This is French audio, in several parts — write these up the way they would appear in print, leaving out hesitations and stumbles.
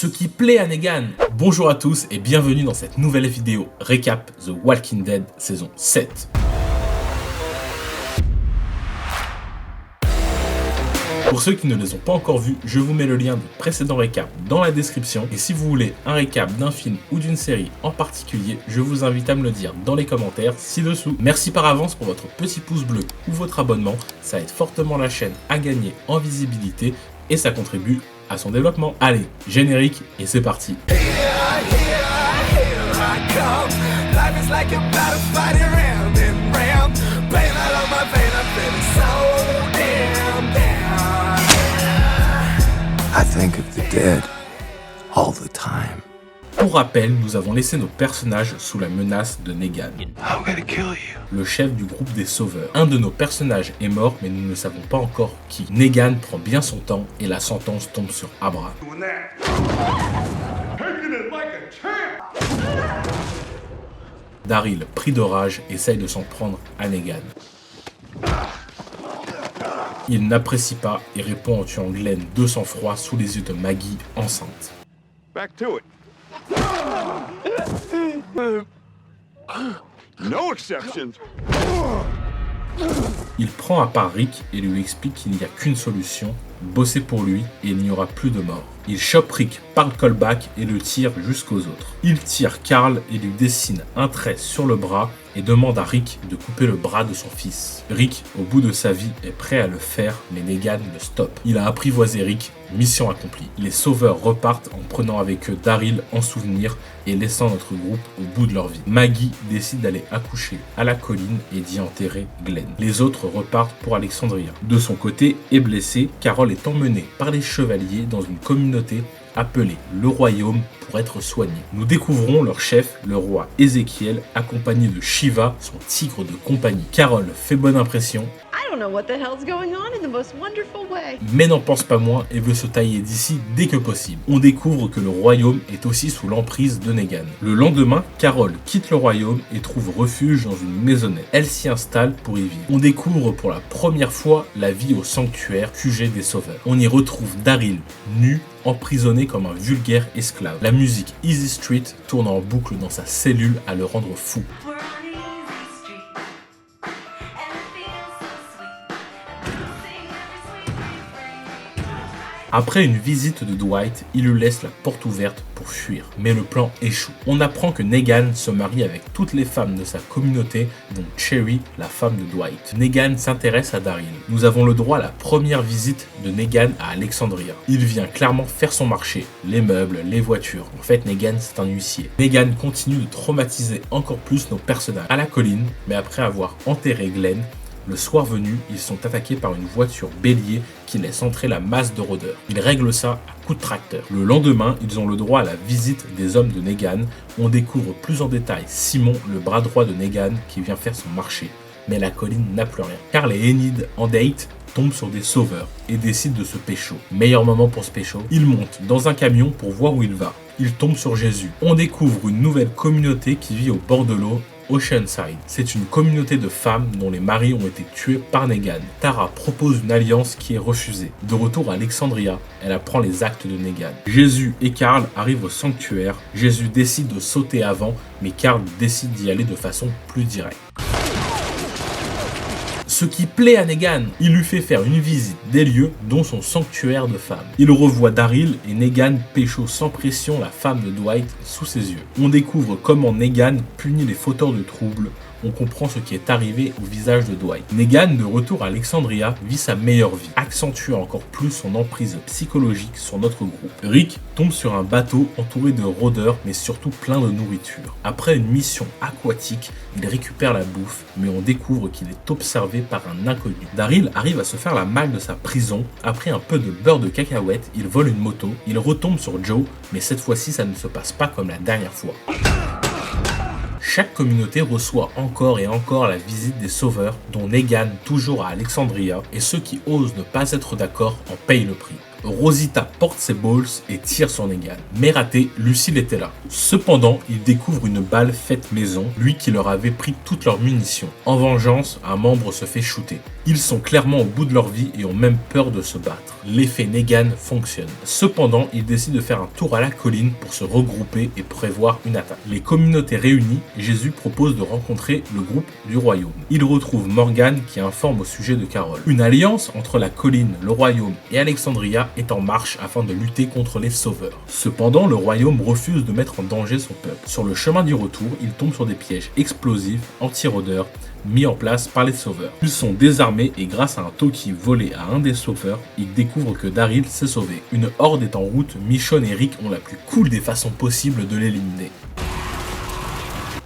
ce qui plaît à Negan. Bonjour à tous et bienvenue dans cette nouvelle vidéo récap The Walking Dead saison 7. Pour ceux qui ne les ont pas encore vus, je vous mets le lien du précédent récap dans la description. Et si vous voulez un récap d'un film ou d'une série en particulier, je vous invite à me le dire dans les commentaires ci-dessous. Merci par avance pour votre petit pouce bleu ou votre abonnement. Ça aide fortement la chaîne à gagner en visibilité et ça contribue à son développement. Allez, générique et c'est parti. I think of the dead all the time. Pour rappel, nous avons laissé nos personnages sous la menace de Negan, I'm gonna kill you. le chef du groupe des sauveurs. Un de nos personnages est mort, mais nous ne savons pas encore qui. Negan prend bien son temps et la sentence tombe sur Abraham. Daryl, pris de rage, essaye de s'en prendre à Negan. Il n'apprécie pas et répond en tuant Glenn de sang-froid sous les yeux de Maggie enceinte. Back to it. No exceptions. Il prend à part Rick et lui explique qu'il n'y a qu'une solution, bosser pour lui et il n'y aura plus de mort. Il chope Rick par le callback et le tire jusqu'aux autres. Il tire Carl et lui dessine un trait sur le bras et demande à Rick de couper le bras de son fils. Rick, au bout de sa vie, est prêt à le faire, mais Negan le stoppe. Il a apprivoisé Rick, mission accomplie. Les sauveurs repartent en prenant avec eux Daryl en souvenir et laissant notre groupe au bout de leur vie. Maggie décide d'aller accoucher à la colline et d'y enterrer Glenn. Les autres repartent pour Alexandria. De son côté, est blessée, Carol est emmenée par les chevaliers dans une communauté appelée le Royaume pour être soignée. Nous découvrons leur chef, le roi Ézéchiel, accompagné de Shiva, son tigre de compagnie. Carol fait bonne impression, I don't know what the hell's going on in the most wonderful way. mais n'en pense pas moins et veut se tailler d'ici dès que possible. On découvre que le royaume est aussi sous l'emprise de Negan. Le lendemain, Carol quitte le royaume et trouve refuge dans une maisonnette. Elle s'y installe pour y vivre. On découvre pour la première fois la vie au sanctuaire QG des sauveurs. On y retrouve Daryl, nu, emprisonné comme un vulgaire esclave. La musique Easy Street tourne en boucle dans sa cellule à le rendre fou. Après une visite de Dwight, il lui laisse la porte ouverte pour fuir. Mais le plan échoue. On apprend que Negan se marie avec toutes les femmes de sa communauté, dont Cherry, la femme de Dwight. Negan s'intéresse à Daryl. Nous avons le droit à la première visite de Negan à Alexandria. Il vient clairement faire son marché. Les meubles, les voitures. En fait, Negan, c'est un huissier. Negan continue de traumatiser encore plus nos personnages. À la colline, mais après avoir enterré Glenn, le soir venu, ils sont attaqués par une voiture bélier qui laisse entrer la masse de rôdeurs. Ils règlent ça à coups de tracteur. Le lendemain, ils ont le droit à la visite des hommes de Negan. On découvre plus en détail Simon, le bras droit de Negan, qui vient faire son marché. Mais la colline n'a plus rien. Carl et Enid, en date, tombent sur des sauveurs et décident de se pécho. Meilleur moment pour se pécho, ils montent dans un camion pour voir où il va. Ils tombent sur Jésus. On découvre une nouvelle communauté qui vit au bord de l'eau, Oceanside. C'est une communauté de femmes dont les maris ont été tués par Negan. Tara propose une alliance qui est refusée. De retour à Alexandria, elle apprend les actes de Negan. Jésus et Carl arrivent au sanctuaire. Jésus décide de sauter avant, mais Carl décide d'y aller de façon plus directe. Ce qui plaît à Negan, il lui fait faire une visite des lieux dont son sanctuaire de femmes. Il revoit Daryl et Negan pécho sans pression la femme de Dwight sous ses yeux. On découvre comment Negan punit les fauteurs de troubles. On comprend ce qui est arrivé au visage de Dwight. Negan, de retour à Alexandria, vit sa meilleure vie, accentuant encore plus son emprise psychologique sur notre groupe. Rick tombe sur un bateau entouré de rôdeurs, mais surtout plein de nourriture. Après une mission aquatique, il récupère la bouffe, mais on découvre qu'il est observé par un inconnu. Daryl arrive à se faire la malle de sa prison. Après un peu de beurre de cacahuète, il vole une moto. Il retombe sur Joe, mais cette fois-ci, ça ne se passe pas comme la dernière fois. Chaque communauté reçoit encore et encore la visite des sauveurs, dont Negan toujours à Alexandria, et ceux qui osent ne pas être d'accord en payent le prix. Rosita porte ses balls et tire sur Negan. Mais raté, Lucille était là. Cependant, il découvre une balle faite maison, lui qui leur avait pris toutes leurs munitions. En vengeance, un membre se fait shooter. Ils sont clairement au bout de leur vie et ont même peur de se battre. L'effet Negan fonctionne. Cependant, ils décident de faire un tour à la colline pour se regrouper et prévoir une attaque. Les communautés réunies, Jésus propose de rencontrer le groupe du royaume. Il retrouve Morgan qui informe au sujet de Carol. Une alliance entre la colline, le royaume et Alexandria est en marche afin de lutter contre les sauveurs. Cependant, le royaume refuse de mettre en danger son peuple. Sur le chemin du retour, il tombe sur des pièges explosifs, anti-rôdeurs, mis en place par les sauveurs. Ils sont désarmés et grâce à un Toki volé à un des sauveurs, ils découvrent que Daryl s'est sauvé. Une horde est en route, Michonne et Rick ont la plus cool des façons possibles de l'éliminer.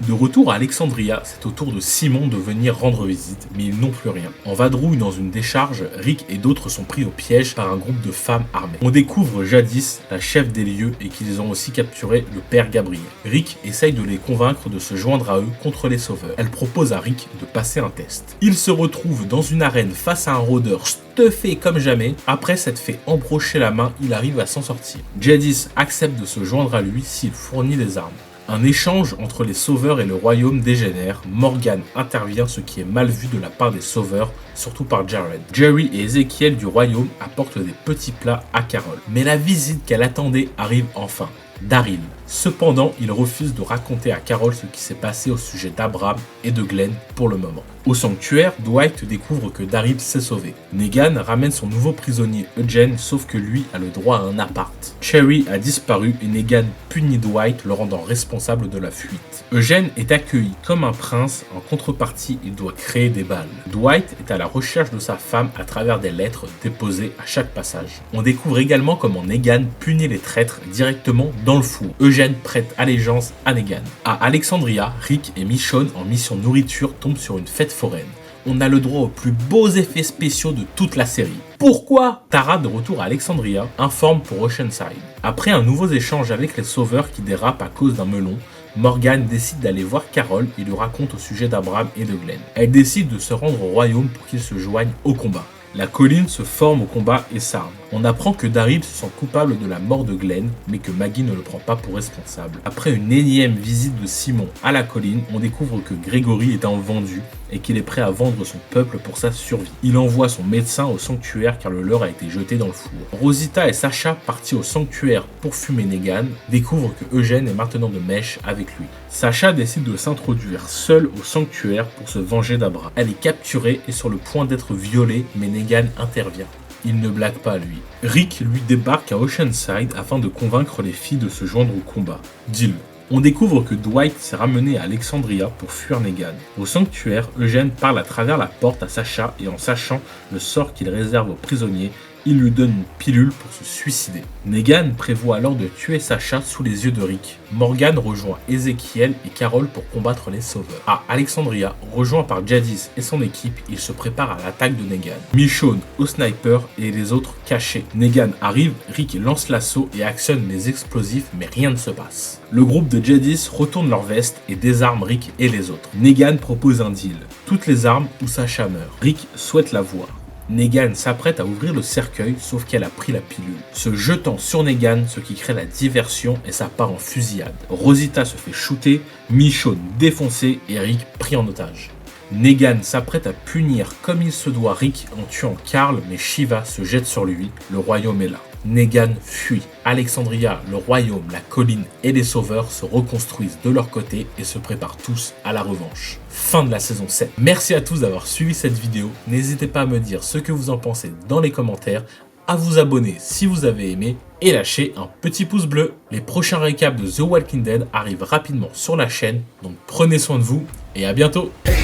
De retour à Alexandria, c'est au tour de Simon de venir rendre visite, mais ils n'ont plus rien. En vadrouille dans une décharge, Rick et d'autres sont pris au piège par un groupe de femmes armées. On découvre Jadis, la chef des lieux, et qu'ils ont aussi capturé le père Gabriel. Rick essaye de les convaincre de se joindre à eux contre les sauveurs. Elle propose à Rick de passer un test. Il se retrouve dans une arène face à un rôdeur stuffé comme jamais. Après s'être fait embrocher la main, il arrive à s'en sortir. Jadis accepte de se joindre à lui s'il fournit des armes. Un échange entre les sauveurs et le royaume dégénère. Morgan intervient, ce qui est mal vu de la part des sauveurs, surtout par Jared. Jerry et Ezekiel du royaume apportent des petits plats à Carol. Mais la visite qu'elle attendait arrive enfin. Daryl. Cependant, il refuse de raconter à Carol ce qui s'est passé au sujet d'Abraham et de Glenn pour le moment. Au sanctuaire, Dwight découvre que Daryl s'est sauvé. Negan ramène son nouveau prisonnier Eugene, sauf que lui a le droit à un appart. Cherry a disparu et Negan punit Dwight, le rendant responsable de la fuite. Eugene est accueilli comme un prince, en contrepartie, il doit créer des balles. Dwight est à la recherche de sa femme à travers des lettres déposées à chaque passage. On découvre également comment Negan punit les traîtres directement dans le four. Eugene prête allégeance à Negan. À Alexandria, Rick et Michonne en mission nourriture tombent sur une fête foraine. On a le droit aux plus beaux effets spéciaux de toute la série. Pourquoi Tara, de retour à Alexandria, informe pour Oceanside. Après un nouveau échange avec les sauveurs qui dérapent à cause d'un melon, Morgan décide d'aller voir Carol et lui raconte au sujet d'Abraham et de Glenn. Elle décide de se rendre au royaume pour qu'ils se joignent au combat. La colline se forme au combat et s'arme. On apprend que Daryl se sent coupable de la mort de Glenn, mais que Maggie ne le prend pas pour responsable. Après une énième visite de Simon à la colline, on découvre que Gregory est un vendu et qu'il est prêt à vendre son peuple pour sa survie. Il envoie son médecin au sanctuaire car le leur a été jeté dans le four. Rosita et Sasha, partis au sanctuaire pour fumer Negan, découvrent que Eugene est maintenant de mèche avec lui. Sasha décide de s'introduire seule au sanctuaire pour se venger d'Abraham. Elle est capturée et sur le point d'être violée, mais Negan intervient. Il ne blague pas, lui. Rick, lui, débarque à Oceanside afin de convaincre les filles de se joindre au combat. Deal. On découvre que Dwight s'est ramené à Alexandria pour fuir Negan. Au sanctuaire, Eugene parle à travers la porte à Sasha et en sachant le sort qu'il réserve aux prisonniers, il lui donne une pilule pour se suicider. Negan prévoit alors de tuer Sasha sous les yeux de Rick. Morgan rejoint Ezekiel et Carol pour combattre les sauveurs. À Alexandria, rejoint par Jadis et son équipe, il se prépare à l'attaque de Negan. Michonne au sniper et les autres cachés. Negan arrive, Rick lance l'assaut et actionne les explosifs, mais rien ne se passe. Le groupe de Jadis retourne leur veste et désarme Rick et les autres. Negan propose un deal. Toutes les armes ou Sasha meurt. Rick souhaite la voir. Negan s'apprête à ouvrir le cercueil, sauf qu'elle a pris la pilule. Se jetant sur Negan, ce qui crée la diversion et ça part en fusillade. Rosita se fait shooter, Michonne défoncé et Rick pris en otage. Negan s'apprête à punir comme il se doit Rick en tuant Carl, mais Shiva se jette sur lui, le royaume est là. Negan fuit. Alexandria, le royaume, la colline et les sauveurs se reconstruisent de leur côté et se préparent tous à la revanche. Fin de la saison 7. Merci à tous d'avoir suivi cette vidéo. N'hésitez pas à me dire ce que vous en pensez dans les commentaires, à vous abonner si vous avez aimé et lâcher un petit pouce bleu. Les prochains récaps de The Walking Dead arrivent rapidement sur la chaîne, donc prenez soin de vous et à bientôt. Here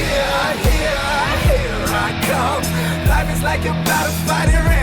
I come. Life is like a battle fighting